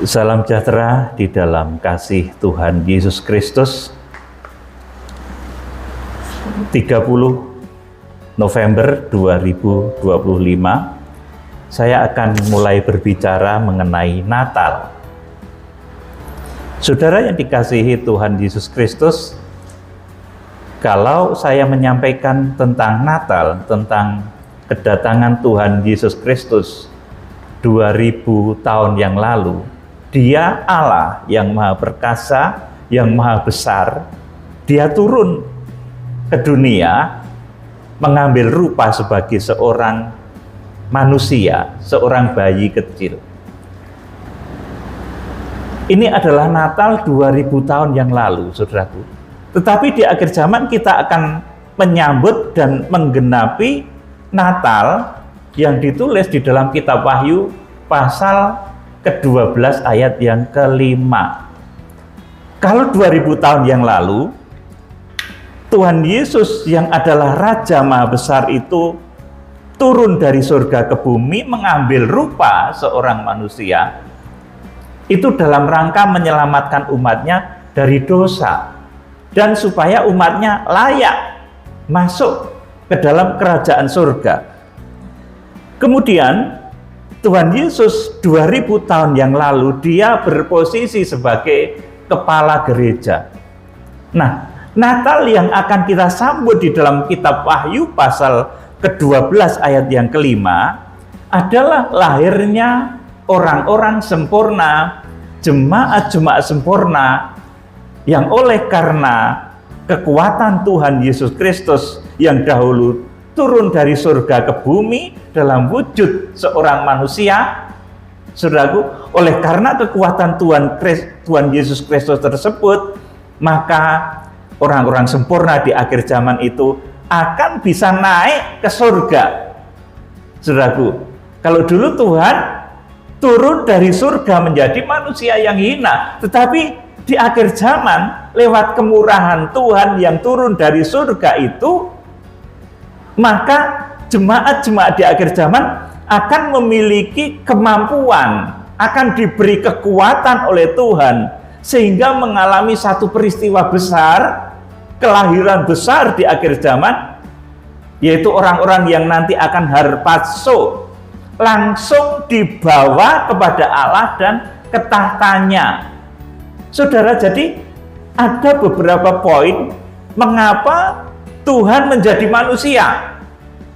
Salam sejahtera di dalam kasih Tuhan Yesus Kristus. 30 November 2025, saya akan mulai berbicara mengenai Natal. Saudara yang dikasihi Tuhan Yesus Kristus, kalau saya menyampaikan tentang Natal, tentang kedatangan Tuhan Yesus Kristus 2000 tahun yang lalu, Dia Allah yang maha perkasa, yang maha besar. Dia turun ke dunia, mengambil rupa sebagai seorang manusia, seorang bayi kecil. Ini adalah Natal 2000 tahun yang lalu, saudaraku. Tetapi di akhir zaman kita akan menyambut dan menggenapi Natal yang ditulis di dalam kitab Wahyu pasal ke-12 ayat yang ke-5. Kalau 2000 tahun yang lalu, Tuhan Yesus yang adalah Raja Maha Besar itu turun dari surga ke bumi, mengambil rupa seorang manusia, itu dalam rangka menyelamatkan umatnya dari dosa, dan supaya umatnya layak masuk ke dalam kerajaan surga. Kemudian Tuhan Yesus 2000 tahun yang lalu, Dia berposisi sebagai kepala gereja. Nah, Natal yang akan kita sambut di dalam kitab Wahyu pasal ke-12 ayat yang ke-5 adalah lahirnya orang-orang sempurna, jemaat-jemaat sempurna, yang oleh karena kekuatan Tuhan Yesus Kristus yang dahulu turun dari surga ke bumi dalam wujud seorang manusia, saudaraku, oleh karena kekuatan Tuhan Yesus Kristus tersebut, maka orang-orang sempurna di akhir zaman itu akan bisa naik ke surga. Saudaraku, kalau dulu Tuhan turun dari surga menjadi manusia yang hina, tetapi di akhir zaman lewat kemurahan Tuhan yang turun dari surga itu, maka jemaat-jemaat di akhir zaman akan memiliki kemampuan, akan diberi kekuatan oleh Tuhan, sehingga mengalami satu peristiwa besar, kelahiran besar di akhir zaman, yaitu orang-orang yang nanti akan harpazo, langsung dibawa kepada Allah dan ke tahtanya. Saudara, jadi ada beberapa poin mengapa Tuhan menjadi manusia.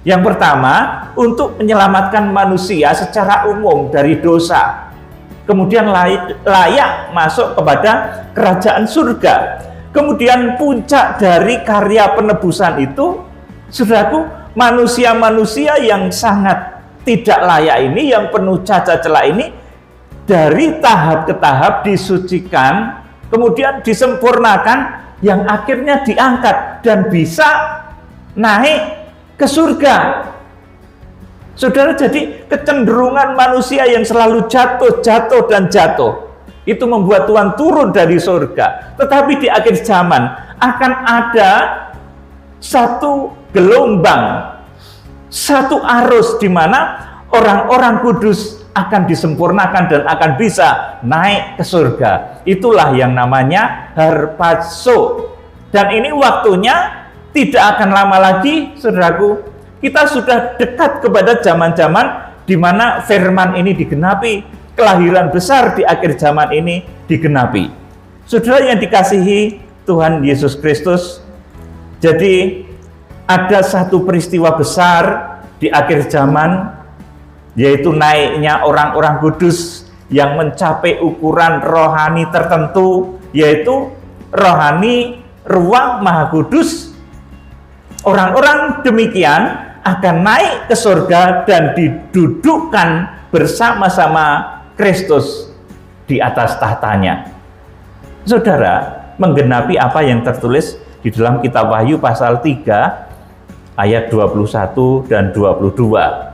Yang pertama, untuk menyelamatkan manusia secara umum dari dosa, kemudian layak masuk kepada kerajaan surga. Kemudian puncak dari karya penebusan itu, saudaraku, manusia-manusia yang sangat tidak layak ini, yang penuh cacat celah ini, dari tahap ke tahap disucikan, kemudian disempurnakan, yang akhirnya diangkat dan bisa naik ke surga. Saudara, jadi kecenderungan manusia yang selalu jatuh itu membuat Tuhan turun dari surga. Tetapi di akhir zaman akan ada satu gelombang, satu arus di mana orang-orang kudus akan disempurnakan dan akan bisa naik ke surga. Itulah yang namanya harpazo. Dan ini waktunya tidak akan lama lagi, saudaraku. Kita sudah dekat kepada zaman-zaman di mana firman ini digenapi, kelahiran besar di akhir zaman ini digenapi. Saudara yang dikasihi Tuhan Yesus Kristus, jadi ada satu peristiwa besar di akhir zaman, yaitu naiknya orang-orang kudus yang mencapai ukuran rohani tertentu, yaitu rohani ruang maha kudus. Orang-orang demikian akan naik ke surga dan didudukkan bersama-sama Kristus di atas tahtanya. Saudara, menggenapi apa yang tertulis di dalam kitab Wahyu pasal 3 ayat 21 dan 22.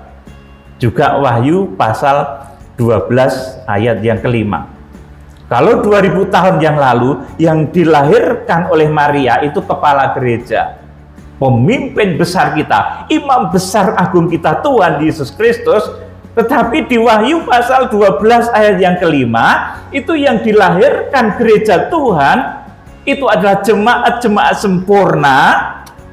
Juga Wahyu pasal 12 ayat yang ke-5. Kalau 2000 tahun yang lalu yang dilahirkan oleh Maria itu kepala gereja, pemimpin besar kita, imam besar agung kita Tuhan Yesus Kristus, Tetapi di Wahyu pasal 12 ayat yang kelima, itu yang dilahirkan gereja Tuhan, itu adalah jemaat-jemaat sempurna,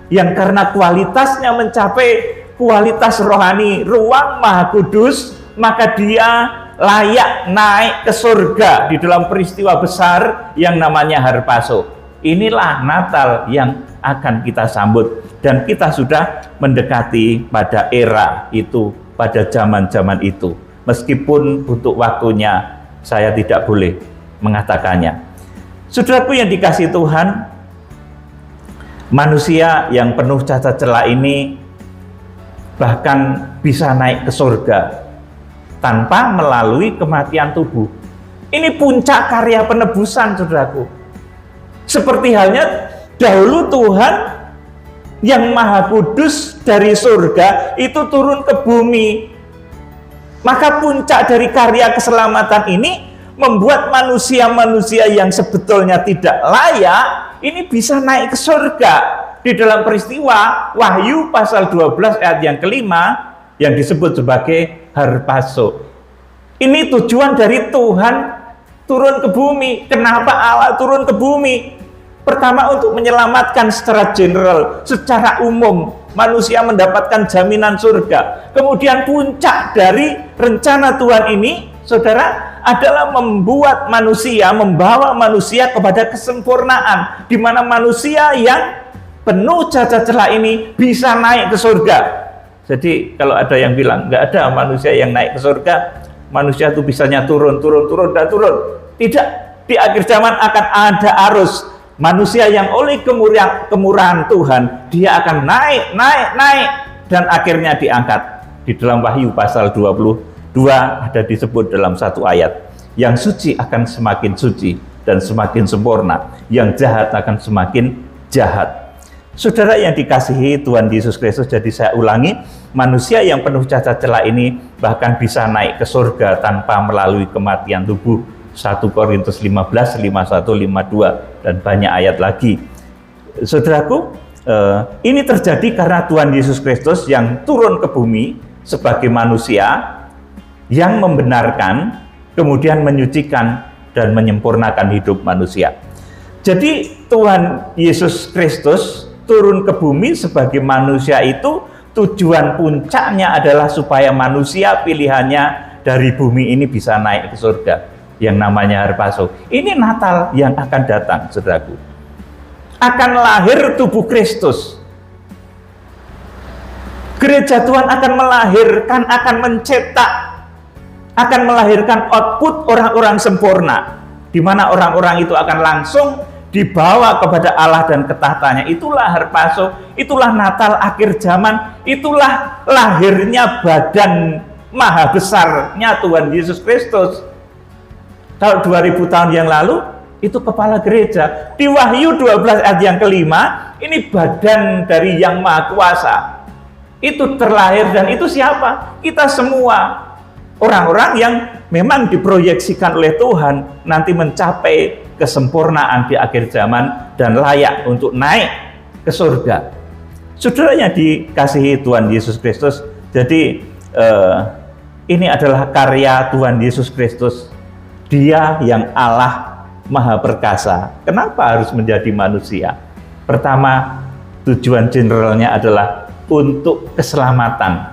yang karena kualitasnya mencapai kualitas rohani ruang Maha Kudus, maka dia layak naik ke surga di dalam peristiwa besar yang namanya Harpazo. Inilah Natal yang akan kita sambut, dan kita sudah mendekati pada era itu, pada zaman-zaman itu. Meskipun untuk waktunya saya tidak boleh mengatakannya. Saudaraku yang dikasihi Tuhan, manusia yang penuh cacat celah ini bahkan bisa naik ke surga tanpa melalui kematian tubuh. Ini puncak karya penebusan, saudaraku. Seperti halnya dahulu Tuhan yang Maha Kudus dari surga itu turun ke bumi. Maka puncak dari karya keselamatan ini membuat manusia-manusia yang sebetulnya tidak layak ini bisa naik ke surga di dalam peristiwa Wahyu pasal 12 ayat yang kelima yang disebut sebagai Harpazo. Ini tujuan dari Tuhan turun ke bumi. Kenapa Allah turun ke bumi? Pertama, untuk menyelamatkan secara general, secara umum, manusia mendapatkan jaminan surga. Kemudian puncak dari rencana Tuhan ini, saudara, adalah membuat manusia, membawa manusia kepada kesempurnaan, di mana manusia yang penuh cacat celah ini bisa naik ke surga. Jadi kalau ada yang bilang nggak ada manusia yang naik ke surga, manusia itu bisanya turun dan turun. Tidak, di akhir zaman akan ada arus manusia yang oleh kemurahan Tuhan, dia akan naik dan akhirnya diangkat. Di dalam Wahyu pasal 22 ada disebut dalam satu ayat, yang suci akan semakin suci dan semakin sempurna, yang jahat akan semakin jahat. Saudara yang dikasihi Tuhan Yesus Kristus, jadi saya ulangi, manusia yang penuh cacat celah ini bahkan bisa naik ke surga tanpa melalui kematian tubuh. 1 Korintus 15, 51, 52 dan banyak ayat lagi. Saudaraku, ini terjadi karena Tuhan Yesus Kristus yang turun ke bumi sebagai manusia yang membenarkan, kemudian menyucikan dan menyempurnakan hidup manusia. Jadi Tuhan Yesus Kristus turun ke bumi sebagai manusia itu tujuan puncaknya adalah supaya manusia pilihannya dari bumi ini bisa naik ke surga yang namanya Harpazo. Ini Natal yang akan datang, saudaraku. Akan lahir tubuh Kristus. Gereja Tuhan akan melahirkan, akan mencetak, akan melahirkan output orang-orang sempurna, di mana orang-orang itu akan langsung dibawa kepada Allah dan ketahtanya. Itulah Harpazo, itulah Natal akhir zaman, itulah lahirnya badan maha besarnya Tuhan Yesus Kristus. Kalau 2000 tahun yang lalu, itu kepala gereja. Di Wahyu 12 ayat yang kelima, ini badan dari yang maha kuasa. Itu terlahir, dan itu siapa? Kita semua. Orang-orang yang memang diproyeksikan oleh Tuhan nanti mencapai kesempurnaan di akhir zaman dan layak untuk naik ke surga. Saudara yang dikasihi Tuhan Yesus Kristus, jadi ini adalah karya Tuhan Yesus Kristus. Dia yang Allah Maha Perkasa. Kenapa harus menjadi manusia? Pertama, tujuan generalnya adalah untuk keselamatan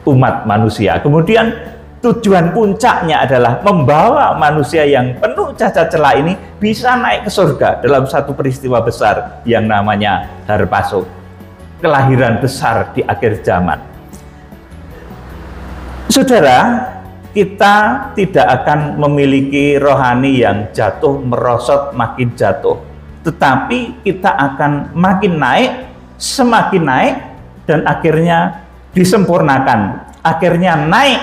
umat manusia. Kemudian tujuan puncaknya adalah membawa manusia yang penuh cacat celah ini bisa naik ke surga dalam satu peristiwa besar yang namanya Harpazo, kelahiran besar di akhir zaman. Saudara, kita tidak akan memiliki rohani yang jatuh merosot makin jatuh, tetapi kita akan makin naik, semakin naik, dan akhirnya disempurnakan, akhirnya naik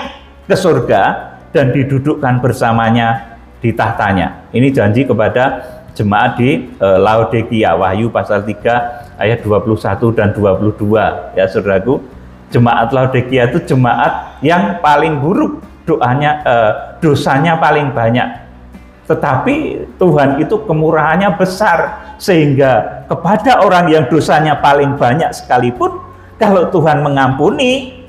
ke surga dan didudukkan bersamanya di tahtanya. Ini janji kepada jemaat di Laodikia, Wahyu pasal 3 ayat 21 dan 22. Ya saudaraku, jemaat Laodikia itu jemaat yang paling buruk, dosanya paling banyak. Tetapi Tuhan itu kemurahannya besar, sehingga kepada orang yang dosanya paling banyak sekalipun, kalau Tuhan mengampuni,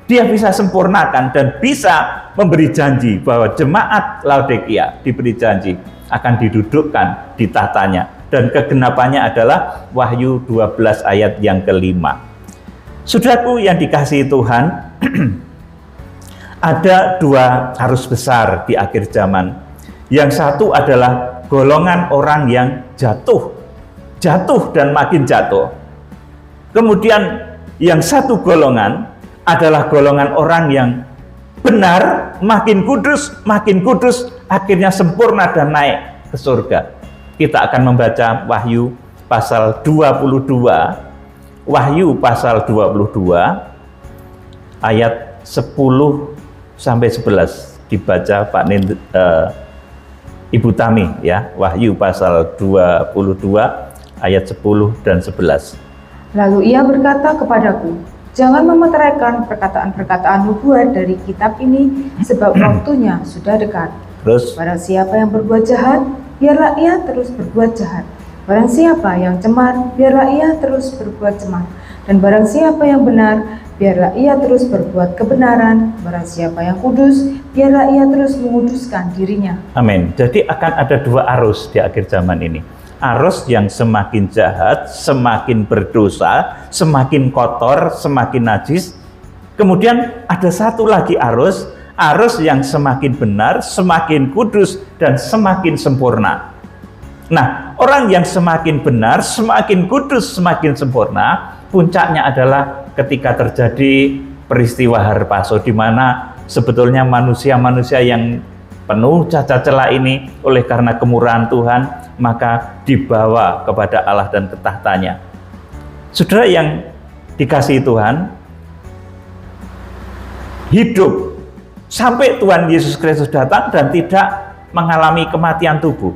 Dia bisa sempurnakan dan bisa memberi janji bahwa jemaat Laodikia diberi janji akan didudukkan di tahtanya. Dan kegenapannya adalah Wahyu 12 ayat yang kelima. Saudaraku yang dikasihi Tuhan, ada dua arus besar di akhir zaman. Yang satu adalah golongan orang yang jatuh dan makin jatuh. Kemudian yang satu golongan adalah golongan orang yang benar, makin kudus, akhirnya sempurna dan naik ke surga. Kita akan membaca Wahyu pasal 22, Wahyu pasal 22, ayat 10 sampai 11. Dibaca Pak Ibu Tami ya, Wahyu pasal 22, ayat 10 dan 11. Lalu ia berkata kepadaku, jangan memeteraikan perkataan-perkataan nubuat dari kitab ini, sebab waktunya sudah dekat. Terus, barang siapa yang berbuat jahat, biarlah ia terus berbuat jahat. Barang siapa yang cemar, biarlah ia terus berbuat cemar. Dan barang siapa yang benar, biarlah ia terus berbuat kebenaran. Barang siapa yang kudus, biarlah ia terus menguduskan dirinya. amin. Jadi akan ada dua arus di akhir zaman ini. Arus yang semakin jahat, semakin berdosa, semakin kotor, semakin najis. Kemudian ada satu lagi arus yang semakin benar, semakin kudus, dan semakin sempurna. Nah, orang yang semakin benar, semakin kudus, semakin sempurna, puncaknya adalah ketika terjadi peristiwa Harpaso, di mana sebetulnya manusia-manusia yang penuh cacat celah ini oleh karena kemurahan Tuhan, maka dibawa kepada Allah dan ke tahtanya. Saudara yang dikasihi Tuhan, hidup sampai Tuhan Yesus Kristus datang dan tidak mengalami kematian tubuh.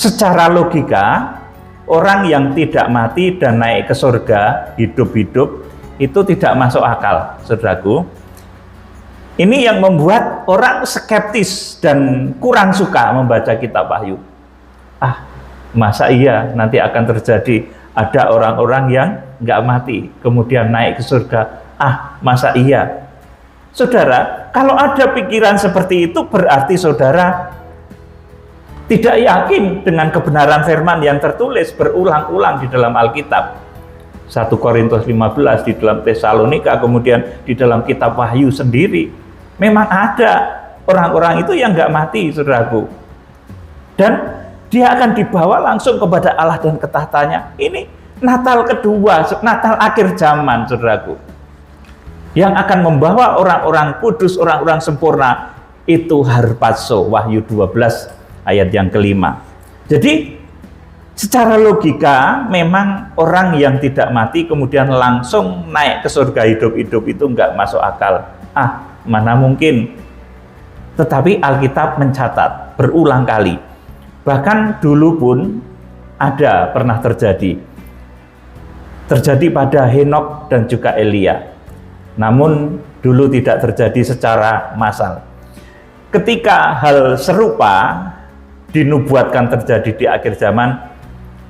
Secara logika, orang yang tidak mati dan naik ke surga, hidup-hidup, itu tidak masuk akal, saudaraku. Ini yang membuat orang skeptis dan kurang suka membaca kitab Wahyu. Masa iya nanti akan terjadi ada orang-orang yang nggak mati kemudian naik ke surga? Masa iya? Saudara, kalau ada pikiran seperti itu berarti saudara tidak yakin dengan kebenaran firman yang tertulis berulang-ulang di dalam Alkitab. 1 Korintus 15, di dalam Tesalonika, kemudian di dalam kitab Wahyu sendiri. Memang ada orang-orang itu yang nggak mati, saudaraku. Dan dia akan dibawa langsung kepada Allah dan ke tahtanya. Ini Natal kedua, Natal akhir zaman, saudaraku. Yang akan membawa orang-orang kudus, orang-orang sempurna, itu Harpaso, Wahyu 12 ayat yang kelima. Jadi secara logika memang orang yang tidak mati kemudian langsung naik ke surga hidup-hidup itu nggak masuk akal. Mana mungkin. Tetapi Alkitab mencatat berulang kali. Bahkan dulu pun pernah terjadi pada Henokh dan juga Elia. Namun dulu tidak terjadi secara massal. Ketika hal serupa dinubuatkan terjadi di akhir zaman,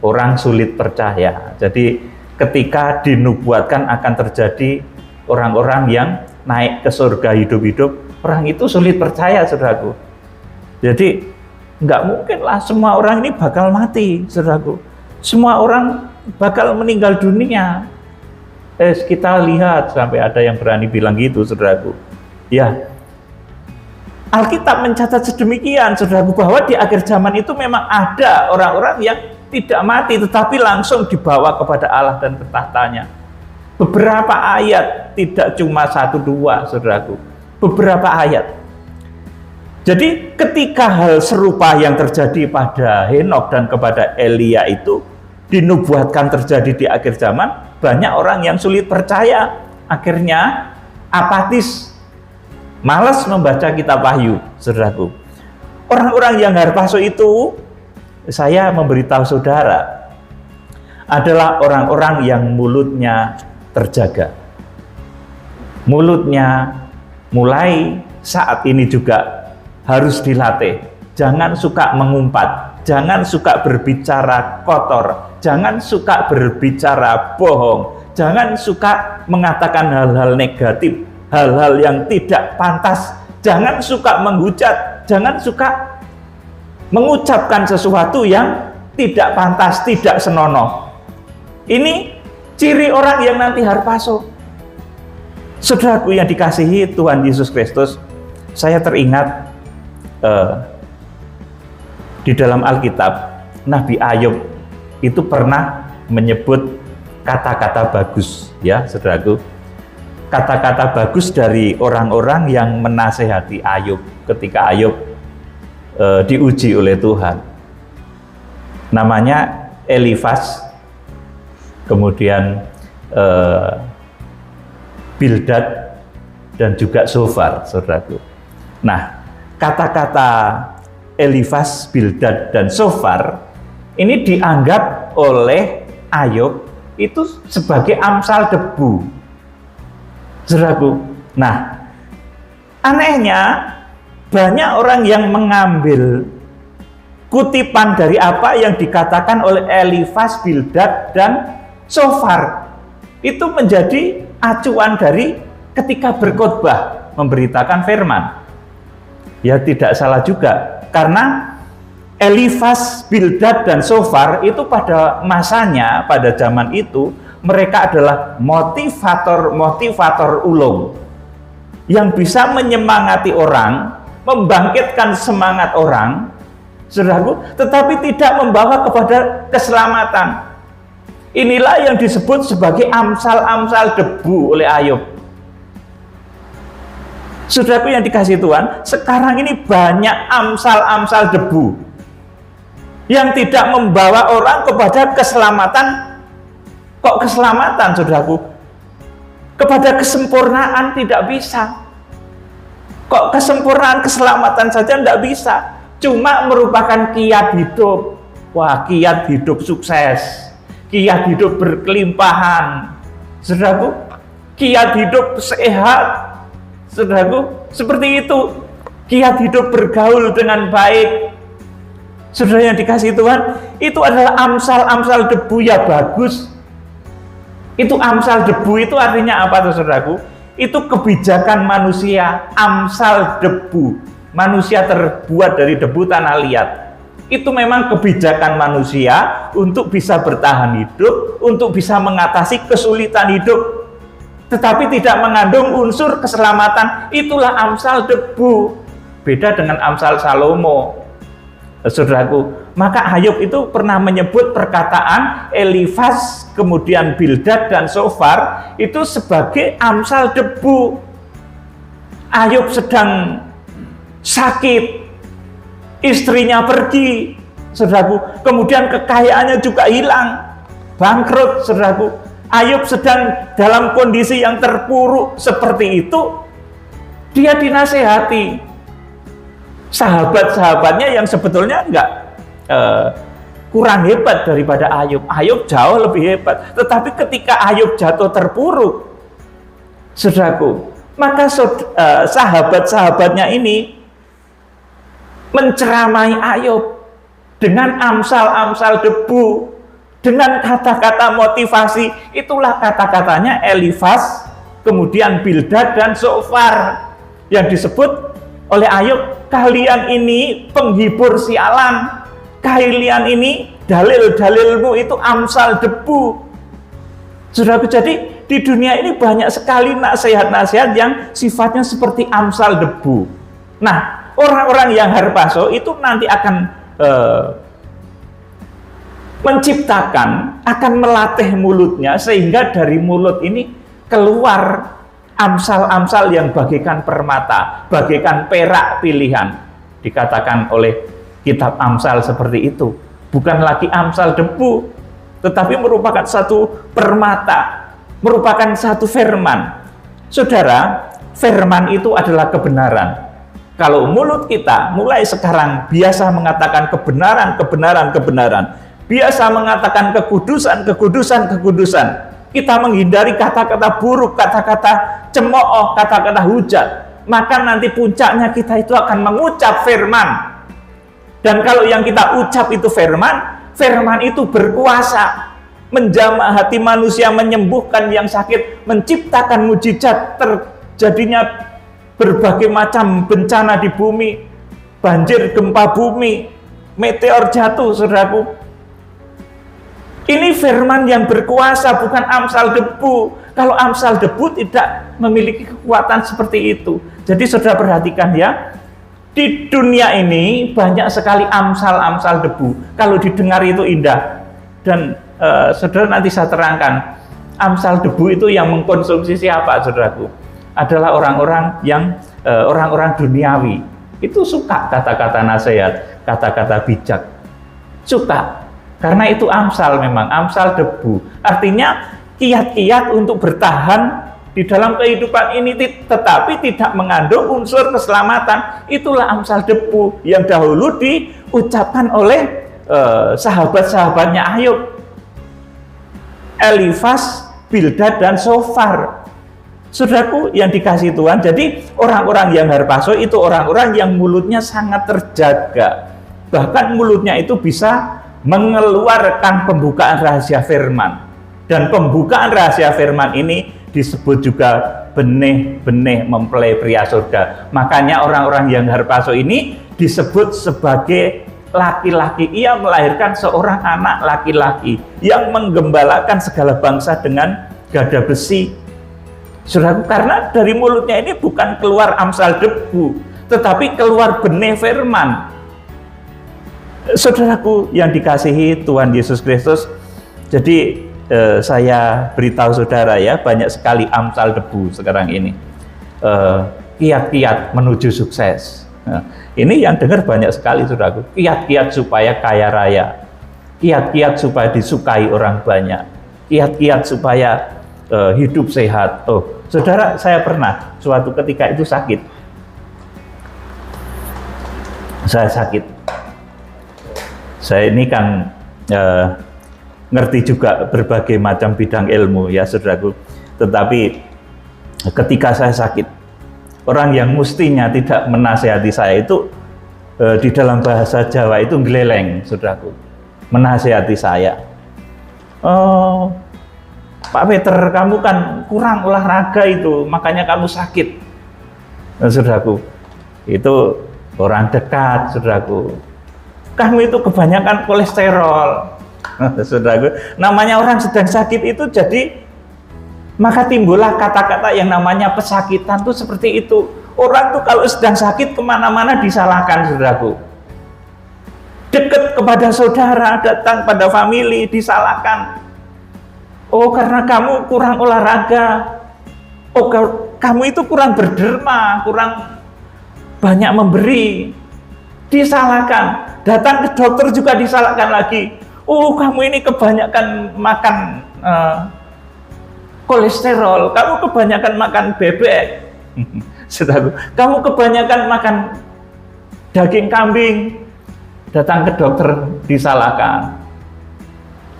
orang sulit percaya. Jadi ketika dinubuatkan akan terjadi orang-orang yang naik ke surga hidup-hidup, orang itu sulit percaya, saudaraku. Jadi nggak mungkin lah semua orang ini bakal mati, saudaraku. Semua orang bakal meninggal dunia. Kita lihat sampai ada yang berani bilang gitu, saudaraku. Ya, Alkitab mencatat sedemikian, saudaraku, bahwa di akhir zaman itu memang ada orang-orang yang tidak mati tetapi langsung dibawa kepada Allah dan ke tahtanya. Beberapa ayat, tidak cuma 1-2, saudaraku. Beberapa ayat. Jadi ketika hal serupa yang terjadi pada Henokh dan kepada Elia itu dinubuatkan terjadi di akhir zaman, banyak orang yang sulit percaya, akhirnya apatis, malas membaca kitab Wahyu, saudaraku. Orang-orang yang Harpaso itu, saya memberitahu saudara, adalah orang-orang yang mulutnya terjaga. Mulutnya mulai saat ini juga harus dilatih. Jangan suka mengumpat, jangan suka berbicara kotor, jangan suka berbicara bohong, jangan suka mengatakan hal-hal negatif hal-hal yang tidak pantas. Jangan suka menghujat, jangan suka mengucapkan sesuatu yang tidak pantas, tidak senonoh. Ini ciri orang yang nanti harpaso. Saudaraku yang dikasihi Tuhan Yesus Kristus, saya teringat di dalam Alkitab, Nabi Ayub itu pernah menyebut kata-kata bagus, ya saudaraku. Kata-kata bagus dari orang-orang yang menasehati Ayub ketika Ayub diuji oleh Tuhan. Namanya Elifas, kemudian Bildad, dan juga Zofar, saudaraku. Nah, kata-kata Elifas, Bildad, dan Zofar ini dianggap oleh Ayub itu sebagai amsal debu, saudaraku. Nah, anehnya banyak orang yang mengambil kutipan dari apa yang dikatakan oleh Elifas, Bildad, dan Zofar itu menjadi acuan dari ketika berkhotbah memberitakan firman. Ya tidak salah juga, karena Elifas, Bildad, dan Zofar itu pada masanya, pada zaman itu mereka adalah motivator ulung yang bisa menyemangati orang, membangkitkan semangat orang, saudaraku, tetapi tidak membawa kepada keselamatan. Inilah yang disebut sebagai amsal-amsal debu oleh Ayub. Saudaraku yang dikasihi Tuhan, sekarang ini banyak amsal-amsal debu yang tidak membawa orang kepada keselamatan. Kok keselamatan, saudaraku? Kepada kesempurnaan tidak bisa. Kok kesempurnaan keselamatan saja tidak bisa? Cuma merupakan kiat hidup. Wah, kiat hidup sukses, kiat hidup berkelimpahan, saudaraku, kiat hidup sehat, saudaraku, seperti itu. Kiat hidup bergaul dengan baik. Saudara yang dikasihi Tuhan, itu adalah amsal-amsal debu ya bagus. Itu amsal debu itu artinya apa tuh, saudaraku? Itu kebijakan manusia. Amsal debu, manusia terbuat dari debu tanah liat. Itu memang kebijakan manusia untuk bisa bertahan hidup, untuk bisa mengatasi kesulitan hidup, tetapi tidak mengandung unsur keselamatan. Itulah amsal debu. Beda dengan amsal Salomo, saudaraku. Maka Ayub itu pernah menyebut perkataan Elifas, kemudian Bildad, dan Zofar itu sebagai amsal debu. Ayub sedang sakit, istrinya pergi, saudaraku, kemudian kekayaannya juga hilang, bangkrut, saudaraku. Ayub sedang dalam kondisi yang terpuruk seperti itu, dia dinasehati sahabat-sahabatnya yang sebetulnya enggak kurang hebat daripada Ayub. Ayub jauh lebih hebat, tetapi ketika Ayub jatuh terpuruk, saudaraku, maka sahabat-sahabatnya ini menceramai Ayub dengan amsal-amsal debu, dengan kata-kata motivasi. Itulah kata-katanya Elifas, kemudian Bildad, dan Zofar yang disebut oleh Ayub, kalian ini penghibur sialan, kalian ini dalil-dalilmu itu amsal debu. Saudaraku, jadi di dunia ini banyak sekali nasihat-nasihat yang sifatnya seperti amsal debu. Nah, orang-orang yang harpaso itu nanti akan menciptakan, akan melatih mulutnya sehingga dari mulut ini keluar amsal-amsal yang bagaikan permata, bagaikan perak pilihan. Dikatakan oleh kitab Amsal seperti itu. Bukan lagi amsal debu, tetapi merupakan satu permata, merupakan satu firman. Saudara, firman itu adalah kebenaran. Kalau mulut kita mulai sekarang biasa mengatakan kebenaran, biasa mengatakan kekudusan, kita menghindari kata-kata buruk, kata-kata cemooh, kata-kata hujat, maka nanti puncaknya kita itu akan mengucap firman. Dan kalau yang kita ucap itu firman itu berkuasa menjamah hati manusia, menyembuhkan yang sakit, menciptakan mujizat, jadinya berbagai macam bencana di bumi, banjir, gempa bumi, meteor jatuh, saudaraku. Ini firman yang berkuasa, bukan amsal debu. Kalau amsal debu tidak memiliki kekuatan seperti itu. Jadi saudara perhatikan ya, di dunia ini banyak sekali amsal-amsal debu. Kalau didengar itu indah. Dan saudara nanti saya terangkan, amsal debu itu yang mengkonsumsi siapa, saudaraku? Adalah orang-orang yang orang-orang duniawi. Itu suka kata-kata nasihat, kata-kata bijak. Suka. Karena itu amsal, memang amsal debu. Artinya kiat-kiat untuk bertahan di dalam kehidupan ini, tetapi tidak mengandung unsur keselamatan. Itulah amsal debu yang dahulu diucapkan oleh sahabat-sahabatnya Ayub, Elifas, Bildad, dan Sofar. Saudaraku yang dikasihi Tuhan, jadi orang-orang yang harpaso itu orang-orang yang mulutnya sangat terjaga. Bahkan mulutnya itu bisa mengeluarkan pembukaan rahasia firman. Dan pembukaan rahasia firman ini disebut juga benih-benih mempelai pria surga. Makanya orang-orang yang harpaso ini disebut sebagai laki-laki. Ia melahirkan seorang anak laki-laki yang menggembalakan segala bangsa dengan gada besi. Saudaraku, karena dari mulutnya ini bukan keluar amsal debu, tetapi keluar benih firman. Saudaraku yang dikasihi Tuhan Yesus Kristus, jadi saya beritahu saudara ya, banyak sekali amsal debu sekarang ini, kiat-kiat menuju sukses. Nah, ini yang dengar banyak sekali, saudaraku. Kiat-kiat supaya kaya raya, kiat-kiat supaya disukai orang banyak, kiat-kiat supaya hidup sehat. Oh, saudara, saya pernah suatu ketika itu sakit. Saya sakit. Saya ini kan ngerti juga berbagai macam bidang ilmu ya, saudaraku. Tetapi ketika saya sakit, orang yang mestinya tidak menasihati saya itu di dalam bahasa Jawa itu geleleng, saudaraku, menasihati saya. Oh, Pak Peter, kamu kan kurang olahraga itu, makanya kamu sakit. Nah, saudaraku, itu orang dekat, saudaraku. Kamu itu kebanyakan kolesterol. Saudaraku, namanya orang sedang sakit itu, jadi maka timbullah kata-kata yang namanya pesakitan tuh seperti itu. Orang tuh kalau sedang sakit kemana-mana disalahkan, saudaraku. Dekat kepada saudara, datang pada famili, disalahkan. Oh, karena kamu kurang olahraga. Oh, kamu itu kurang berderma, kurang banyak memberi. Disalahkan. Datang ke dokter juga disalahkan lagi. Oh, kamu ini kebanyakan makan kolesterol, kamu kebanyakan makan bebek. Saudaraku, kamu kebanyakan makan daging kambing. Datang ke dokter disalahkan.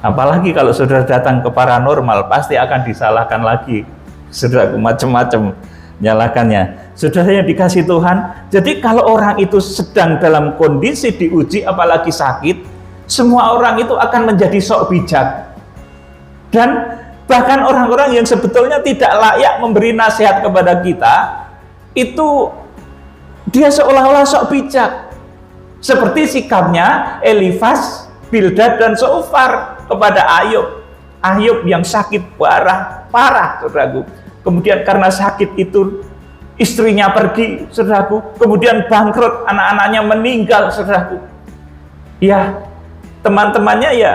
Apalagi kalau saudara datang ke paranormal, pasti akan disalahkan lagi. Saudaraku, macam-macam nyalakannya. Saudara yang dikasih Tuhan, jadi kalau orang itu sedang dalam kondisi diuji, apalagi sakit, semua orang itu akan menjadi sok bijak. Dan bahkan orang-orang yang sebetulnya tidak layak memberi nasihat kepada kita, itu dia seolah-olah sok bijak. Seperti sikapnya Elifas, Bildad, dan Sofar kepada Ayub. Ayub yang sakit parah, saudaraku. Kemudian karena sakit itu istrinya pergi, saudaraku. Kemudian bangkrut, anak-anaknya meninggal, saudaraku. Ya, teman-temannya ya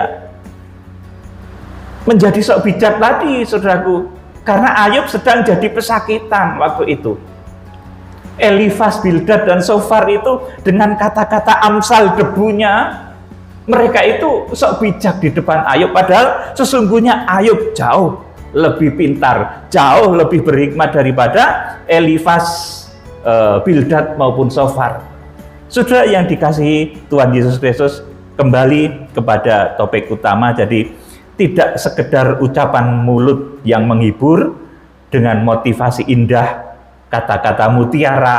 menjadi sok bijak tadi, saudaraku. Karena Ayub sedang jadi pesakitan waktu itu. Elifas, Bildad, dan Sofar itu dengan kata-kata amsal debunya, mereka itu sok bijak di depan Ayub, padahal sesungguhnya Ayub jauh lebih pintar, jauh lebih berhikmat daripada Elifas, Bildad maupun Sofar. Saudara yang dikasihi Tuhan Yesus Kristus, kembali kepada topik utama. Jadi tidak sekedar ucapan mulut yang menghibur dengan motivasi indah, kata-kata mutiara,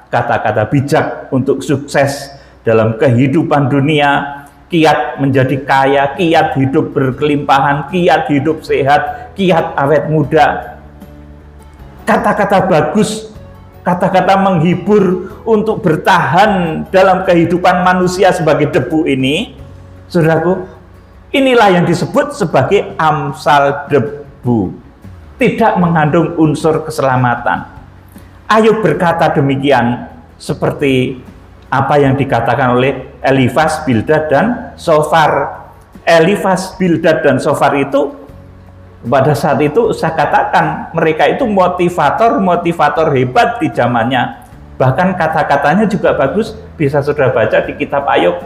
kata-kata bijak untuk sukses dalam kehidupan dunia, kiat menjadi kaya, kiat hidup berkelimpahan, kiat hidup sehat, kiat awet muda. kata-kata bagus, kata-kata menghibur untuk bertahan dalam kehidupan manusia sebagai debu ini, saudaraku, inilah yang disebut sebagai amsal debu, tidak mengandung unsur keselamatan. Ayub berkata demikian seperti apa yang dikatakan oleh Elifas, Bildad, dan Sofar. Elifas, Bildad, dan Sofar itu pada saat itu saya katakan mereka itu motivator hebat di zamannya. Bahkan kata-katanya juga bagus, bisa saudara baca di kitab Ayub.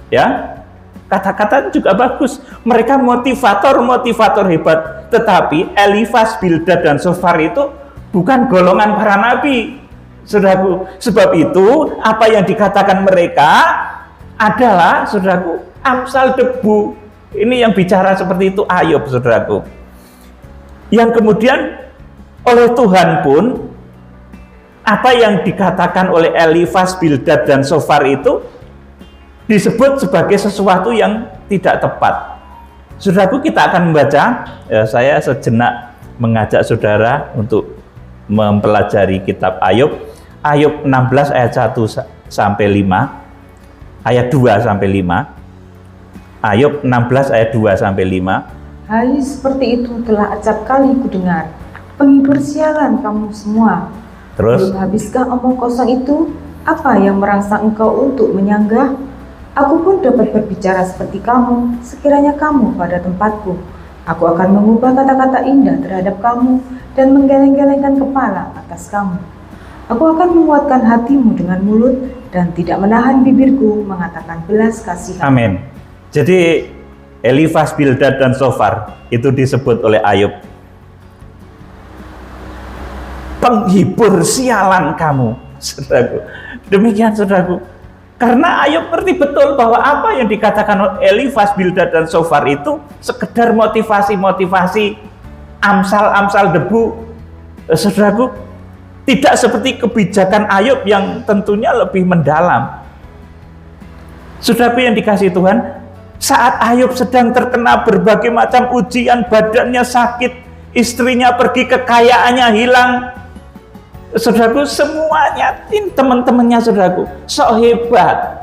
Ya, kata-katanya juga bagus. Mereka motivator hebat. Tetapi Elifas, Bildad, dan Sofar itu bukan golongan para nabi, saudaraku. Sebab itu apa yang dikatakan mereka adalah, saudaraku, amsal debu. Ini yang bicara seperti itu Ayub, saudaraku. Yang kemudian oleh Tuhan pun apa yang dikatakan oleh Elifas, Bildad, dan Sofar itu disebut sebagai sesuatu yang tidak tepat. Saudaraku, kita akan membaca, saya sejenak mengajak saudara untuk mempelajari kitab Ayub. Ayub 16 ayat 1 sampai 5, ayat 2 sampai 5. Ayub 16 ayat 2 sampai 5. Hai, seperti itu telah acap kali kudengar, penghibur sialan kamu semua. Terus, belum habiskah omong kosong itu? Apa yang merangsang engkau untuk menyanggah? Aku pun dapat berbicara seperti kamu, sekiranya kamu pada tempatku. Aku akan mengubah kata-kata indah terhadap kamu dan menggeleng-gelengkan kepala atas kamu. Aku akan menguatkan hatimu dengan mulut dan tidak menahan bibirku mengatakan belas kasihan. amin. Jadi Elifas, Bildad, dan Sofar itu disebut oleh Ayub penghibur sialan kamu, saudaraku. Demikian, saudaraku. Karena Ayub ngerti betul bahwa apa yang dikatakan oleh Elifas, Bildad, dan Sofar itu sekedar motivasi amsal debu, saudaraku. Tidak seperti kebijakan Ayub yang tentunya lebih mendalam. Saudaraku yang dikasihi Tuhan, saat Ayub sedang terkena berbagai macam ujian, badannya sakit, istrinya pergi, kekayaannya hilang, saudaraku, semuanya, teman-temannya, saudaraku, sok hebat.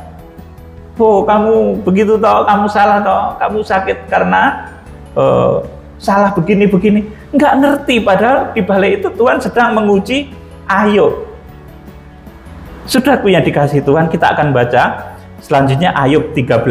Oh, kamu begitu toh, kamu salah toh, kamu sakit karena salah begini. Nggak ngerti, padahal di balik itu Tuhan sedang menguji Ayub. Saudaraku yang dikasihi Tuhan, kita akan baca selanjutnya Ayub 13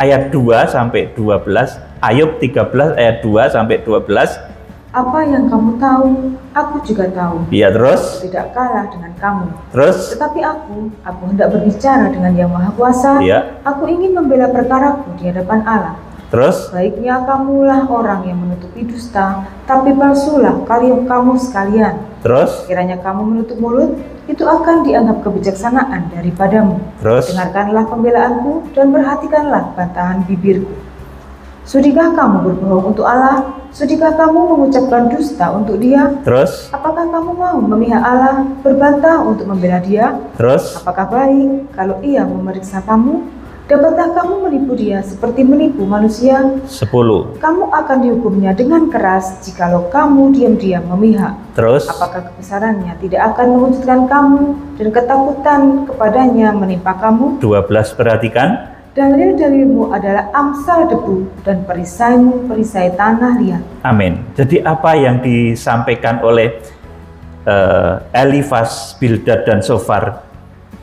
ayat 2 sampai 12. Ayub 13 ayat 2 sampai 12. Apa yang kamu tahu, aku juga tahu. Iya, terus? Tidak kalah dengan kamu. Terus? Tetapi aku hendak berbicara dengan Yang Maha Kuasa. Iya. Aku ingin membela perkaraku di hadapan Allah. Terus? Baiknya kamulah orang yang menutupi dusta, tapi palsulah kamu sekalian. Terus? Kiranya kamu menutup mulut, itu akan dianggap kebijaksanaan daripadamu. Terus? Dengarkanlah pembelaanku dan perhatikanlah bantahan bibirku. Sudikah kamu berbohong untuk Allah? Sudikah kamu mengucapkan dusta untuk Dia? Terus? Apakah kamu mau memihak Allah, berbantah untuk membela Dia? Terus? Apakah baik kalau Ia memeriksa kamu? Dapatkah kamu menipu Dia seperti menipu manusia? 10. Kamu akan dihukumnya dengan keras jikalau kamu diam-diam memihak. Terus? Apakah kebesarannya tidak akan mewujudkan kamu dan ketakutan kepadanya menimpa kamu? 12, perhatikan. Dalil-dalilmu adalah amsal debu dan perisaimu perisai tanah liat. Amin. Jadi apa yang disampaikan oleh Elifas, Bildad, dan Sofar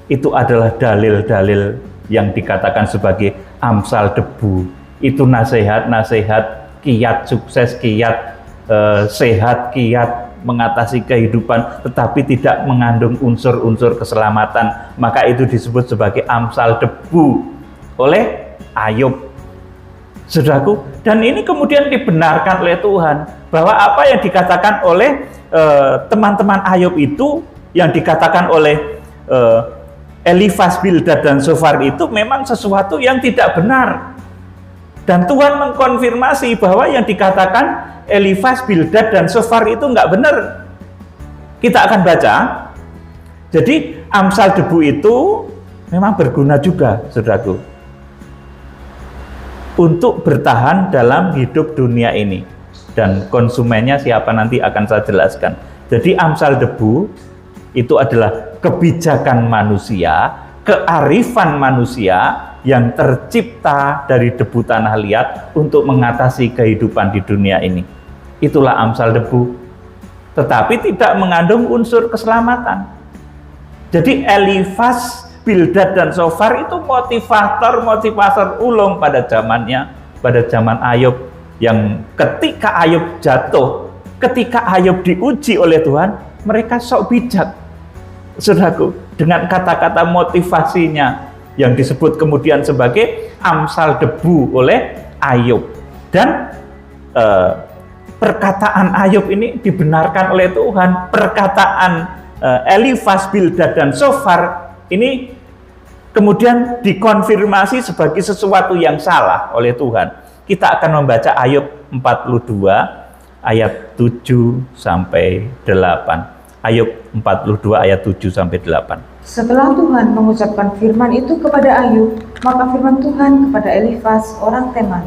itu adalah dalil-dalil yang dikatakan sebagai amsal debu. Itu nasihat-nasihat, kiat sukses, kiat sehat, kiat mengatasi kehidupan, tetapi tidak mengandung unsur-unsur keselamatan. Maka itu disebut sebagai amsal debu oleh Ayub, saudaraku. Dan ini kemudian dibenarkan oleh Tuhan bahwa apa yang dikatakan oleh teman-teman Ayub itu, yang dikatakan oleh Elifas, Bildad, dan Sofar itu memang sesuatu yang tidak benar. Dan Tuhan mengkonfirmasi bahwa yang dikatakan Elifas, Bildad, dan Sofar itu nggak benar. Kita akan baca. Jadi amsal debu itu memang berguna juga, saudaraku, untuk bertahan dalam hidup dunia ini. Dan konsumennya siapa nanti akan saya jelaskan. Jadi amsal debu itu adalah kebijakan manusia, kearifan manusia yang tercipta dari debu tanah liat untuk mengatasi kehidupan di dunia ini. Itulah amsal debu, tetapi tidak mengandung unsur keselamatan. Jadi Elifas, Bildad, dan Sofar itu motivator ulung pada zamannya, pada zaman Ayub, yang ketika Ayub jatuh, ketika Ayub diuji oleh Tuhan, mereka sok bijak, saudaraku, dengan kata-kata motivasinya yang disebut kemudian sebagai amsal debu oleh Ayub. Dan perkataan Ayub ini dibenarkan oleh Tuhan. Perkataan Elifas, Bildad, dan Sofar ini kemudian dikonfirmasi sebagai sesuatu yang salah oleh Tuhan. Kita akan membaca Ayub 42 ayat 7 sampai 8. Ayub 42 ayat 7 sampai 8. Setelah Tuhan mengucapkan firman itu kepada Ayub, maka firman Tuhan kepada Elifas orang Teman,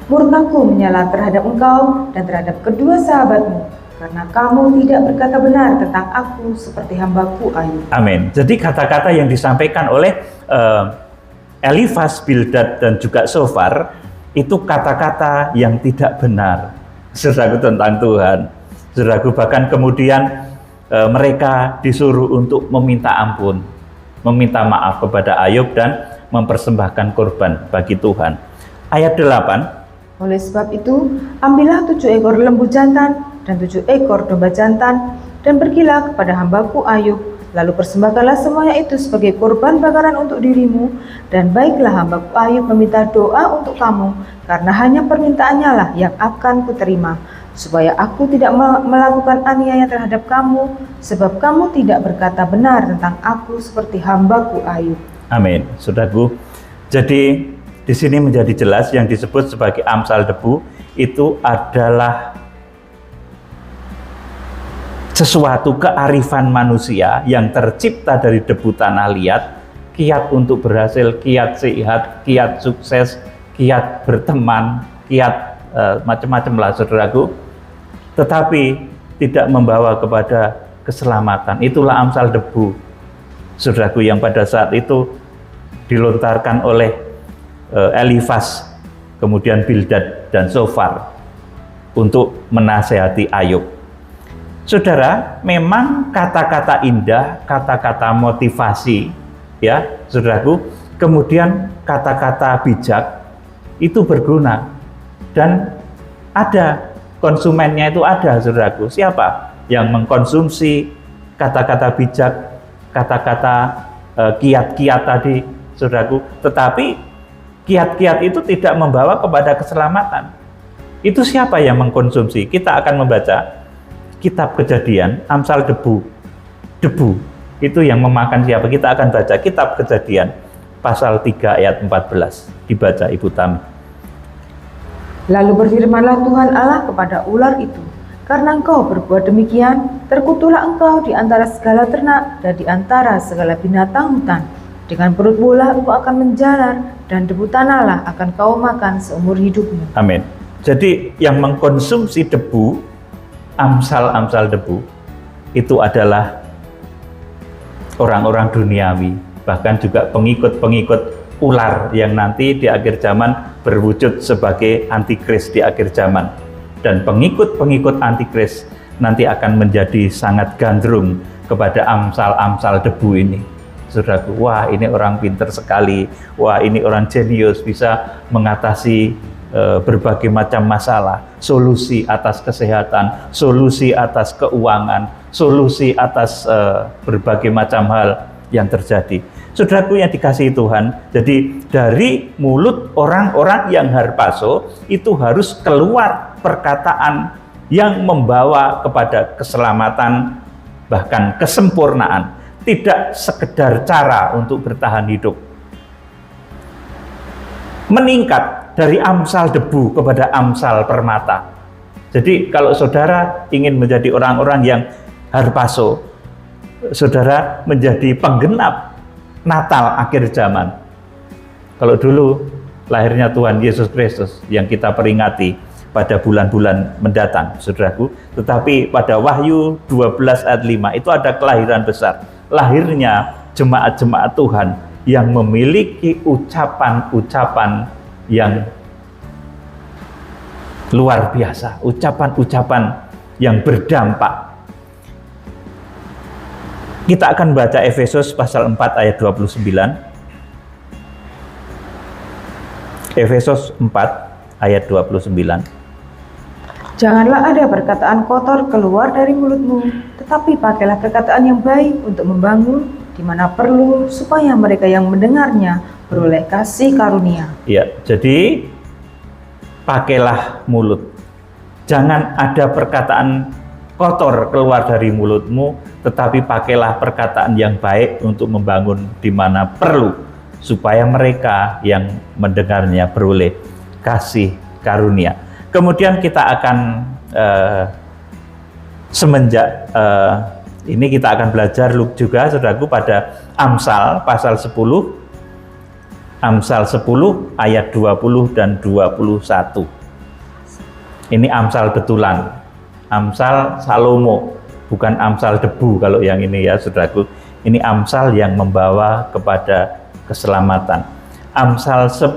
"Murkaku menyala terhadap engkau dan terhadap kedua sahabatmu, karena kamu tidak berkata benar tentang aku seperti hambaku Ayub." Amin. Jadi kata-kata yang disampaikan oleh Elifas, Bildad, dan juga Sofar itu kata-kata yang tidak benar, saudaraku, tentang Tuhan. Saudaraku, bahkan kemudian mereka disuruh untuk meminta ampun, meminta maaf kepada Ayub dan mempersembahkan korban bagi Tuhan. Ayat 8. Oleh sebab itu, ambillah 7 ekor lembu jantan dan 7 ekor domba jantan, dan pergilah kepada hambaku Ayub, lalu persembahkanlah semuanya itu sebagai korban bakaran untuk dirimu, dan baiklah hambaku Ayub meminta doa untuk kamu, karena hanya permintaannya lah yang akan kuterima, supaya aku tidak melakukan aniaya terhadap kamu, sebab kamu tidak berkata benar tentang aku seperti hambaku Ayub. Amin, saudaraku. Jadi di sini menjadi jelas yang disebut sebagai amsal debu itu adalah sesuatu kearifan manusia yang tercipta dari debu tanah liat, kiat untuk berhasil, kiat sehat, kiat sukses, kiat berteman, kiat macam-macam lah, saudaraku, tetapi tidak membawa kepada keselamatan. Itulah amsal debu, saudaraku, yang pada saat itu dilontarkan oleh Elifas, kemudian Bildad, dan Sofar untuk menasehati Ayub. Saudara, memang kata-kata indah, kata-kata motivasi, ya, saudaraku, kemudian kata-kata bijak itu berguna, dan ada konsumennya, itu ada, saudaraku. Siapa yang mengkonsumsi kata-kata bijak, kata-kata kiat-kiat tadi, saudaraku? Tetapi kiat-kiat itu tidak membawa kepada keselamatan. Itu siapa yang mengkonsumsi? Kita akan membaca Kitab Kejadian, amsal debu. Debu itu yang memakan siapa? Kita akan baca Kitab Kejadian pasal 3 ayat 14. Dibaca Ibu Tami. Lalu berfirmanlah Tuhan Allah kepada ular itu, "Karena engkau berbuat demikian, terkutuklah engkau di antara segala ternak dan di antara segala binatang hutan. Dengan perut bola engkau akan menjalar, dan debu tanahlah akan kau makan seumur hidupmu." Amin. Jadi yang mengkonsumsi debu, amsal-amsal debu, itu adalah orang-orang duniawi, bahkan juga pengikut-pengikut ular yang nanti di akhir zaman berwujud sebagai antikris di akhir zaman. Dan pengikut-pengikut antikris nanti akan menjadi sangat gandrung kepada amsal-amsal debu ini. Saudaraku, wah ini orang pinter sekali, wah ini orang jenius, bisa mengatasi berbagai macam masalah, solusi atas kesehatan, solusi atas keuangan, solusi atas berbagai macam hal yang terjadi. Saudaraku yang dikasihi Tuhan, jadi dari mulut orang-orang yang harpaso itu harus keluar perkataan yang membawa kepada keselamatan, bahkan kesempurnaan, tidak sekedar cara untuk bertahan hidup. Meningkat dari amsal debu kepada amsal permata. Jadi kalau saudara ingin menjadi orang-orang yang harpaso, saudara menjadi penggenap Natal akhir zaman. Kalau dulu lahirnya Tuhan Yesus Kristus yang kita peringati pada bulan-bulan mendatang, saudaraku. Tetapi pada Wahyu 12 ayat 5 itu ada kelahiran besar. Lahirnya jemaat-jemaat Tuhan yang memiliki ucapan-ucapan yang luar biasa, ucapan-ucapan yang berdampak. Kita akan baca Efesus pasal 4 ayat 29. Efesus 4 ayat 29. Janganlah ada perkataan kotor keluar dari mulutmu, tetapi pakailah perkataan yang baik untuk membangun di mana perlu, supaya mereka yang mendengarnya beroleh kasih karunia. Ya, jadi pakailah mulut. Jangan ada perkataan kotor keluar dari mulutmu, tetapi pakailah perkataan yang baik untuk membangun di mana perlu, supaya mereka yang mendengarnya beroleh kasih karunia. Kemudian kita akan semenjak ini kita akan belajar juga, saudaraku, pada Amsal pasal 10, Amsal 10 ayat 20 dan 21. Ini Amsal betulan, Amsal Salomo, bukan Amsal debu kalau yang ini ya, saudaraku. Ini Amsal yang membawa kepada keselamatan. Amsal 10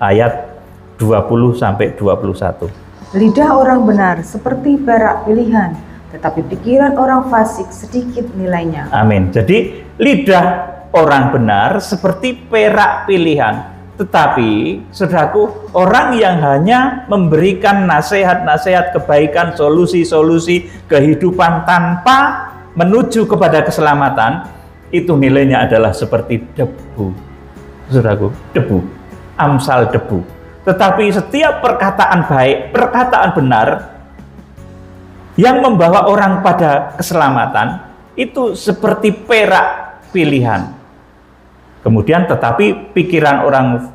ayat 20 sampai 21. Lidah orang benar seperti perak pilihan, tetapi pikiran orang fasik sedikit nilainya. Amin. Jadi lidah orang benar seperti perak pilihan, tetapi saudaraku, orang yang hanya memberikan nasihat-nasihat kebaikan, solusi-solusi kehidupan tanpa menuju kepada keselamatan, itu nilainya adalah seperti debu. Saudaraku, debu. Amsal debu. Tetapi setiap perkataan baik, perkataan benar yang membawa orang pada keselamatan, itu seperti perak pilihan. Kemudian tetapi pikiran orang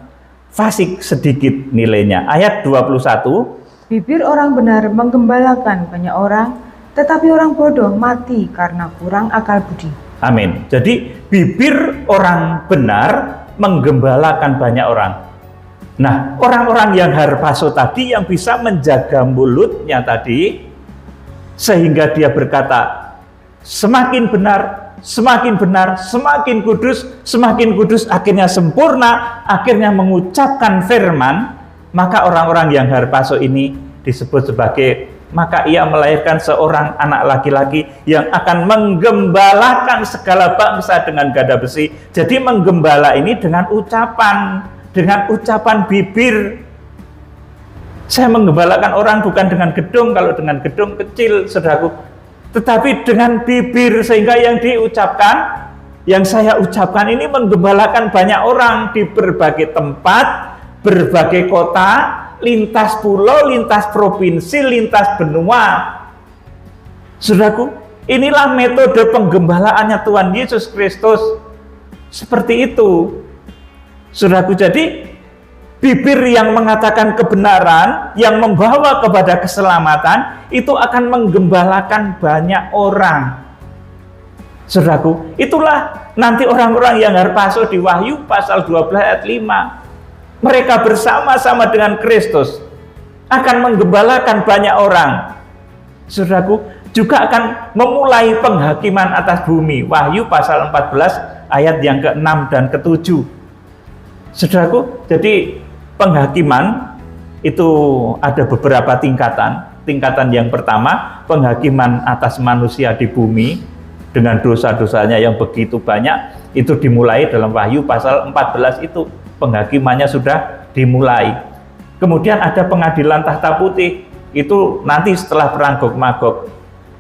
fasik sedikit nilainya. Ayat 21. Bibir orang benar menggembalakan banyak orang, tetapi orang bodoh mati karena kurang akal budi. Amin. Jadi bibir orang benar menggembalakan banyak orang. Nah, orang-orang yang harpaso tadi, yang bisa menjaga mulutnya tadi, sehingga dia berkata, semakin benar, semakin benar, semakin kudus, akhirnya sempurna, akhirnya mengucapkan firman, maka orang-orang yang harpaso ini disebut sebagai, maka ia melahirkan seorang anak laki-laki yang akan menggembalakan segala bangsa dengan gada besi. Jadi menggembala ini dengan ucapan bibir. Saya menggembalakan orang bukan dengan gedung, kalau dengan gedung kecil, saudaraku, tetapi dengan bibir, sehingga yang diucapkan, yang saya ucapkan ini menggembalakan banyak orang di berbagai tempat, berbagai kota, lintas pulau, lintas provinsi, lintas benua. Saudaraku, inilah metode penggembalaannya Tuhan Yesus Kristus. Seperti itu. Saudaraku, jadi bibir yang mengatakan kebenaran, yang membawa kepada keselamatan, itu akan menggembalakan banyak orang. Saudaraku, itulah nanti orang-orang yang harpaso di Wahyu pasal 12 ayat 5. Mereka bersama-sama dengan Kristus akan menggembalakan banyak orang. Saudaraku, juga akan memulai penghakiman atas bumi. Wahyu pasal 14 ayat yang ke-6 dan ke-7. Saudaraku, jadi penghakiman itu ada beberapa tingkatan. Tingkatan yang pertama, penghakiman atas manusia di bumi dengan dosa-dosanya yang begitu banyak, itu dimulai dalam Wahyu pasal 14 itu. Penghakimannya sudah dimulai. Kemudian ada pengadilan tahta putih, itu nanti setelah perang Gog Magog.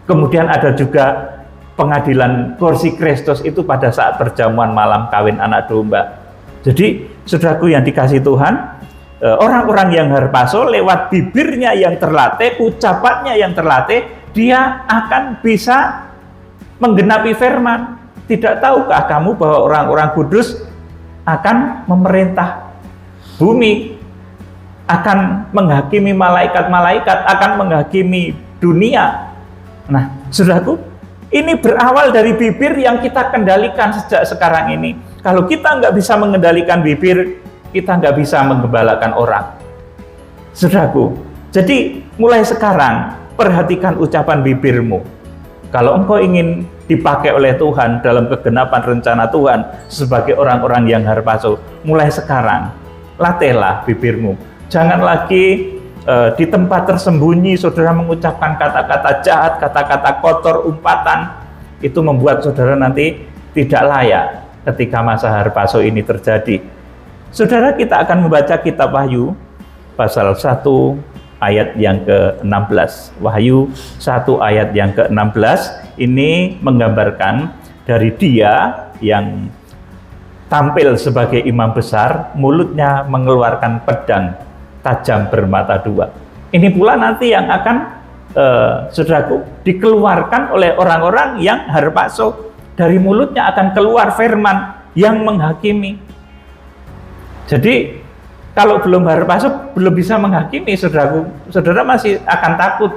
Kemudian ada juga pengadilan kursi Kristus, itu pada saat perjamuan malam kawin anak domba. Jadi saudaraku yang dikasih Tuhan, orang-orang yang harpaso lewat bibirnya yang terlatih, ucapannya yang terlatih, dia akan bisa menggenapi firman. Tidak tahukah kamu bahwa orang-orang kudus akan memerintah bumi, akan menghakimi malaikat-malaikat, akan menghakimi dunia. Nah, saudaraku, ini berawal dari bibir yang kita kendalikan sejak sekarang ini. Kalau kita nggak bisa mengendalikan bibir, kita nggak bisa menggembalakan orang. Saudaraku, jadi mulai sekarang perhatikan ucapan bibirmu. Kalau engkau ingin dipakai oleh Tuhan dalam kegenapan rencana Tuhan sebagai orang-orang yang harpaso, mulai sekarang latihlah bibirmu. Jangan lagi di tempat tersembunyi saudara mengucapkan kata-kata jahat, kata-kata kotor, umpatan. Itu membuat saudara nanti tidak layak ketika masa harpaso ini terjadi. Saudara, kita akan membaca kitab Wahyu pasal 1 ayat yang ke-16. Wahyu 1 ayat yang ke-16 ini menggambarkan dari dia yang tampil sebagai imam besar, mulutnya mengeluarkan pedang tajam bermata dua. Ini pula nanti yang akan saudaraku, dikeluarkan oleh orang-orang yang harpaso. Dari mulutnya akan keluar firman yang menghakimi. Jadi kalau belum harpaso, belum bisa menghakimi, saudaraku. Saudara masih akan takut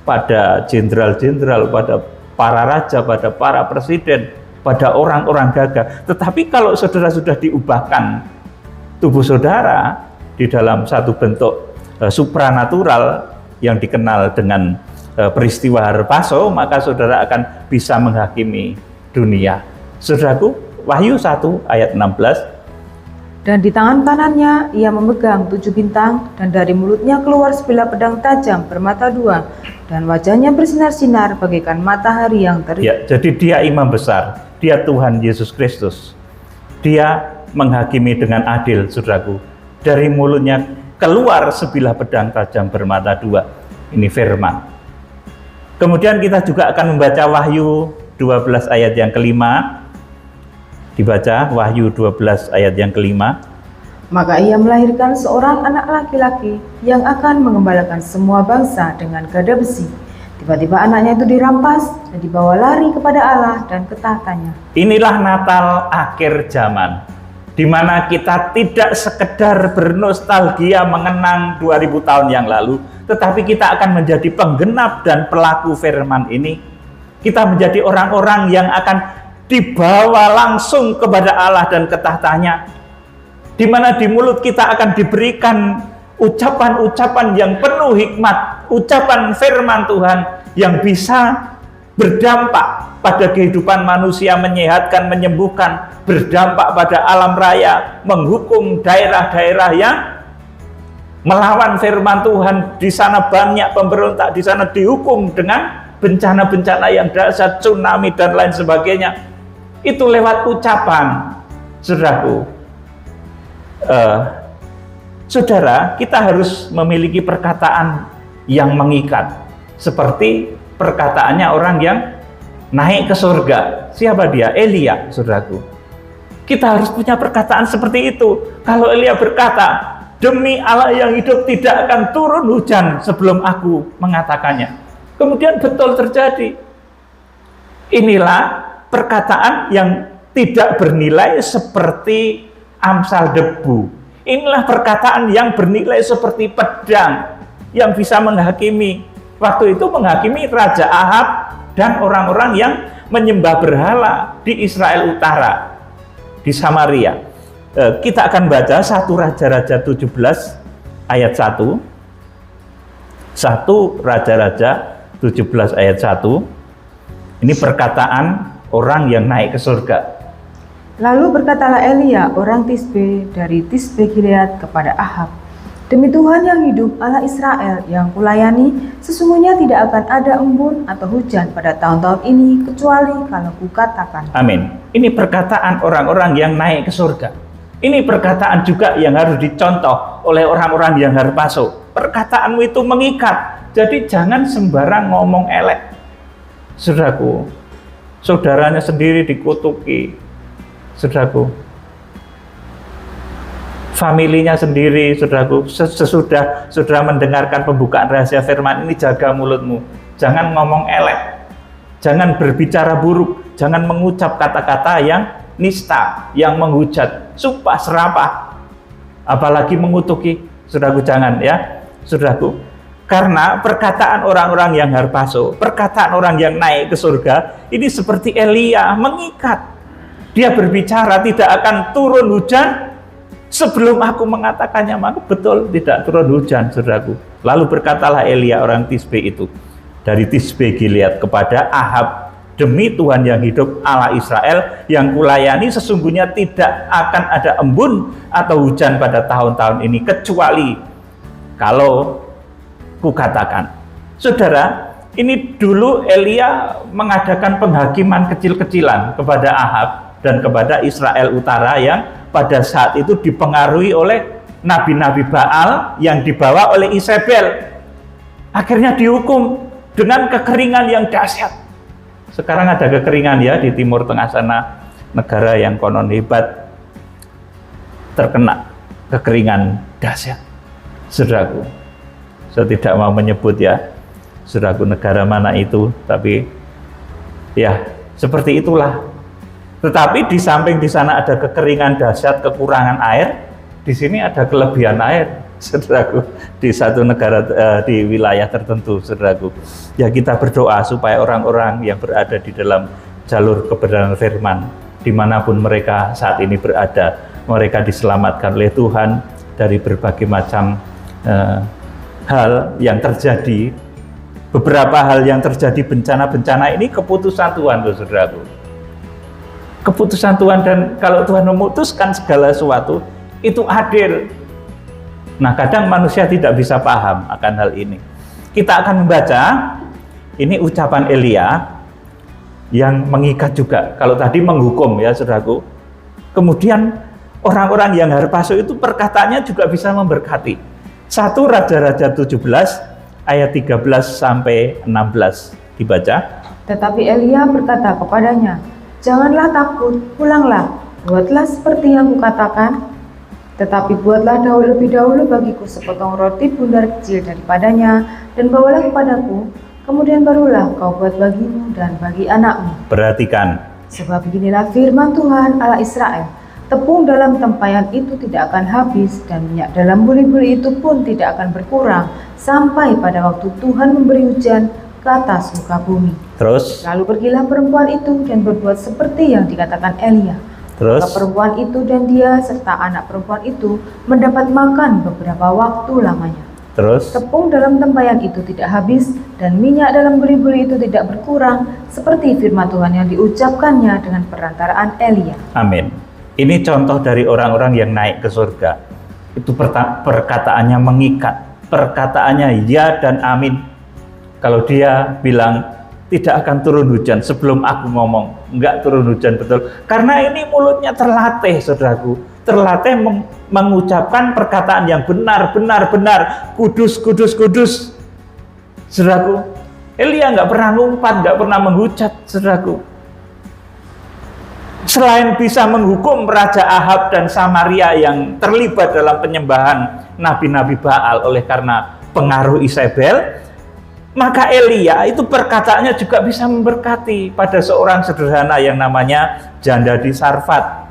pada jenderal-jenderal, pada para raja, pada para presiden, pada orang-orang gagah. Tetapi kalau saudara sudah diubahkan tubuh saudara di dalam satu bentuk supranatural yang dikenal dengan peristiwa harpaso, maka saudara akan bisa menghakimi dunia. Saudaraku, Wahyu 1 ayat 16. Dan di tangan kanannya ia memegang 7 bintang, dan dari mulutnya keluar sebilah pedang tajam bermata dua, dan wajahnya bersinar-sinar bagaikan matahari yang terik. Ya, jadi dia imam besar, dia Tuhan Yesus Kristus. Dia menghakimi dengan adil, saudaraku. Dari mulutnya keluar sebilah pedang tajam bermata dua. Ini firman. Kemudian kita juga akan membaca Wahyu 12 ayat yang kelima. Dibaca Wahyu 12 ayat yang kelima. Maka ia melahirkan seorang anak laki-laki yang akan mengembalakan semua bangsa dengan gada besi. Tiba-tiba anaknya itu dirampas dan dibawa lari kepada Allah dan ketahatannya. Inilah Natal akhir zaman, di mana kita tidak sekedar bernostalgia mengenang 2000 tahun yang lalu, tetapi kita akan menjadi penggenap dan pelaku firman ini. Kita menjadi orang-orang yang akan dibawa langsung kepada Allah dan ketahatannya, di mana di mulut kita akan diberikan ucapan-ucapan yang penuh hikmat, ucapan firman Tuhan yang bisa berdampak pada kehidupan manusia, menyehatkan, menyembuhkan, berdampak pada alam raya, menghukum daerah-daerah yang melawan firman Tuhan. Di sana banyak pemberontak, di sana dihukum dengan bencana-bencana yang dahsyat, tsunami dan lain sebagainya. Itu lewat ucapan, saudaraku. Saudara, kita harus memiliki perkataan yang mengikat, seperti perkataannya orang yang naik ke surga. Siapa dia? Elia, saudaraku. Kita harus punya perkataan seperti itu. Kalau Elia berkata, demi Allah yang hidup tidak akan turun hujan sebelum aku mengatakannya. Kemudian betul terjadi. Inilah perkataan yang tidak bernilai seperti amsal debu. Inilah perkataan yang bernilai seperti pedang yang bisa menghakimi. Waktu itu menghakimi Raja Ahab dan orang-orang yang menyembah berhala di Israel Utara, di Samaria. Kita akan baca 1 Raja-Raja 17 ayat 1. 1 Raja-Raja 17 ayat 1. Ini perkataan orang yang naik ke surga. Lalu berkatalah Elia orang Tisbe dari Tisbe Gilead kepada Ahab, demi Tuhan yang hidup, Allah Israel yang kulayani, sesungguhnya tidak akan ada embun atau hujan pada tahun-tahun ini kecuali kalau kukatakan. Amin. Ini perkataan orang-orang yang naik ke surga. Ini perkataan juga yang harus dicontoh oleh orang-orang yang harpaso. Perkataanmu itu mengikat. Jadi jangan sembarang ngomong elek. Saudaraku, saudaranya sendiri dikutuki. Saudaraku, familinya sendiri, saudaraku, sesudah saudara mendengarkan pembukaan rahasia firman ini, jaga mulutmu. Jangan ngomong elek. Jangan berbicara buruk. Jangan mengucap kata-kata yang nista, yang menghujat, sumpah serapah, apalagi mengutuki. Saudaraku, jangan ya, saudaraku. Karena perkataan orang-orang yang harpaso, perkataan orang yang naik ke surga, ini seperti Elia, mengikat. Dia berbicara tidak akan turun hujan Sebelum aku mengatakannya, maka betul tidak turun hujan, saudaraku. Lalu berkatalah Elia orang Tisbe itu dari Tisbe Gilead kepada Ahab, demi Tuhan yang hidup, Allah Israel yang kulayani, sesungguhnya tidak akan ada embun atau hujan pada tahun-tahun ini, kecuali kalau kukatakan. Saudara, ini dulu Elia mengadakan penghakiman kecil-kecilan kepada Ahab dan kepada Israel Utara yang pada saat itu dipengaruhi oleh nabi-nabi Baal yang dibawa oleh Isabel. Akhirnya dihukum dengan kekeringan yang dahsyat. Sekarang ada kekeringan ya di Timur Tengah sana, negara yang konon hebat terkena kekeringan dahsyat. Saudaraku, saya tidak mau menyebut ya, saudaraku, negara mana itu, tapi ya seperti itulah. Tetapi di samping di sana ada kekeringan dahsyat, kekurangan air, di sini ada kelebihan air, saudaraku, di satu negara, di wilayah tertentu, saudaraku. Ya, kita berdoa supaya orang-orang yang berada di dalam jalur kebenaran firman, dimanapun mereka saat ini berada, mereka diselamatkan oleh Tuhan dari berbagai macam hal yang terjadi. Beberapa hal yang terjadi, bencana-bencana ini keputusan Tuhan, saudaraku. Keputusan Tuhan, dan kalau Tuhan memutuskan segala sesuatu itu adil. Nah, kadang manusia tidak bisa paham akan hal ini. Kita akan membaca ini ucapan Elia yang mengikat juga. Kalau tadi menghukum ya, saudaraku. Kemudian orang-orang yang harpaso itu perkataannya juga bisa memberkati. 1 Raja-Raja 17 ayat 13 sampai 16 dibaca. Tetapi Elia berkata kepadanya, "Janganlah takut, pulanglah, buatlah seperti yang kukatakan. Tetapi buatlah lebih dahulu bagiku sepotong roti bundar kecil daripadanya, dan bawalah kepadaku, kemudian barulah kau buat bagimu dan bagi anakmu." Perhatikan. Sebab beginilah firman Tuhan Allah Israel, tepung dalam tempayan itu tidak akan habis, dan minyak dalam buli-buli itu pun tidak akan berkurang, sampai pada waktu Tuhan memberi hujan ke atas muka bumi. Terus? Lalu pergilah perempuan itu dan berbuat seperti yang dikatakan Elia. Terus? Maka perempuan itu dan dia serta anak perempuan itu mendapat makan beberapa waktu lamanya. Terus? Tepung dalam tempayan itu tidak habis, dan minyak dalam buli-buli itu tidak berkurang, seperti firman Tuhan yang diucapkannya dengan perantaraan Elia. Amin. Ini contoh dari orang-orang yang naik ke surga. Itu perkataannya mengikat. Perkataannya ya dan amin. Kalau dia bilang tidak akan turun hujan, sebelum aku ngomong enggak turun hujan, betul. Karena ini mulutnya terlatih, saudaraku. Terlatih mengucapkan perkataan yang benar, kudus, kudus, kudus. Saudaraku, Elia nggak pernah ngumpat, nggak pernah menghujat, saudaraku. Selain bisa menghukum Raja Ahab dan Samaria yang terlibat dalam penyembahan nabi-nabi Baal oleh karena pengaruh Isabel, maka Elia itu perkataannya juga bisa memberkati pada seorang sederhana yang namanya janda di Sarfat.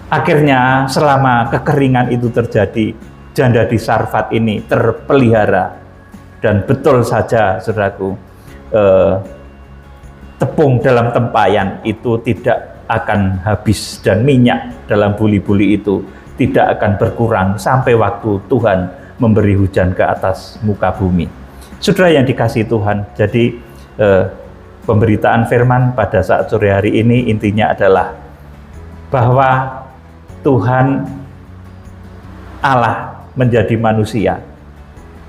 Akhirnya selama kekeringan itu terjadi, janda di Sarfat ini terpelihara. Dan betul saja, saudaraku, tepung dalam tempayan itu tidak akan habis, dan minyak dalam buli-buli itu tidak akan berkurang sampai waktu Tuhan memberi hujan ke atas muka bumi. Saudara yang dikasihi Tuhan, jadi pemberitaan firman pada saat sore hari ini intinya adalah bahwa Tuhan Allah menjadi manusia.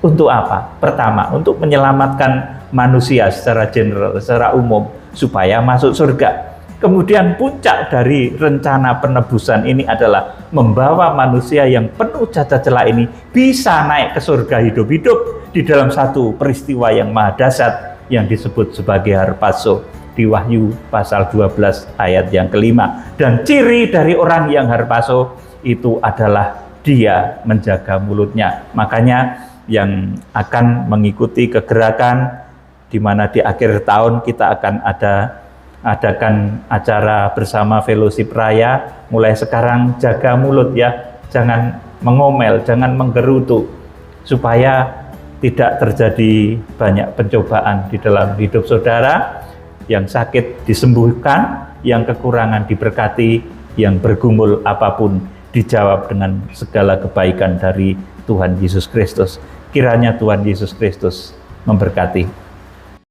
Untuk apa? Pertama, untuk menyelamatkan manusia secara general, secara umum, supaya masuk surga. Kemudian puncak dari rencana penebusan ini adalah membawa manusia yang penuh cacat celah ini bisa naik ke surga hidup-hidup di dalam satu peristiwa yang maha dahsyat yang disebut sebagai harpazo di Wahyu pasal 12 ayat yang kelima. Dan ciri dari orang yang harpazo itu adalah dia menjaga mulutnya. Makanya yang akan mengikuti kegerakan di mana di akhir tahun kita akan adakan acara bersama Fellowship Raya. Mulai sekarang jaga mulut ya, jangan mengomel, jangan menggerutu, supaya tidak terjadi banyak pencobaan di dalam hidup saudara. Yang sakit disembuhkan, yang kekurangan diberkati, yang bergumul apapun dijawab dengan segala kebaikan dari Tuhan Yesus Kristus. Kiranya Tuhan Yesus Kristus memberkati.